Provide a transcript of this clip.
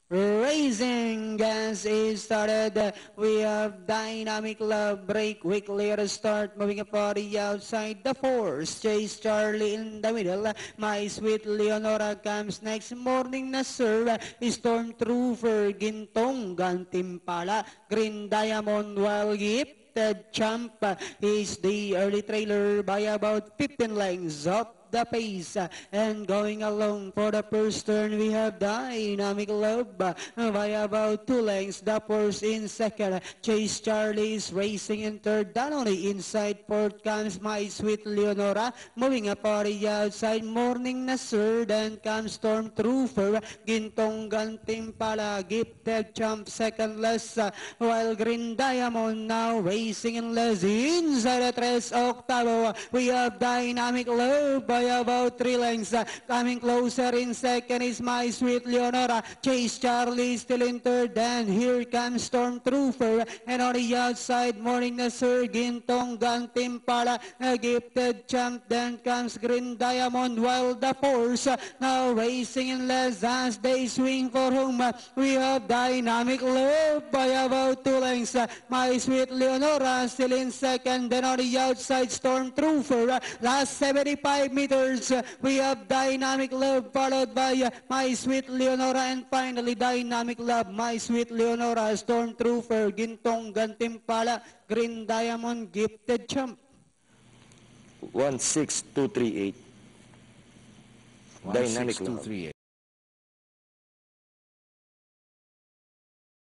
Raising gas is started. We have Dynamic Love break quickly at the start. Moving a party outside the force. Chase Charlie in the middle. My Sweet Leonora comes next. Morning na serve. Stormtrooper Gintong Gantimpala. Green Diamond Wild Gifted Champ is the early trailer by about 15 lengths up the pace and going along for the first turn we have Dynamic Love by about 2 lengths. The first in second, Chase Charlie is racing in third. Down only inside fourth comes My Sweet Leonora, moving a party outside. Morning na third, and comes Stormtrooper Gintong Gantimpala, Gifted Champ second less, while Green Diamond now racing in less. Inside the tres octavo we have Dynamic Love by about 3 lengths. Coming closer in second is My Sweet Leonora. Chase Charlie still in third. And here comes Stormtrooper. And on the outside, Morning na Sir Gintong Gantimpala, a Gifted Champ. Then comes Green Diamond, while the force now racing in less as they swing for home. We have Dynamic Love by about 2 lengths. My Sweet Leonora still in second. Then on the outside, Stormtrooper. Last 75 meters, we have Dynamic Love followed by My Sweet Leonora, and finally Dynamic Love, My Sweet Leonora, Stormtrooper, Gintong Gantimpala, Green Diamond, Gifted Champ. 16238. Dynamic Love.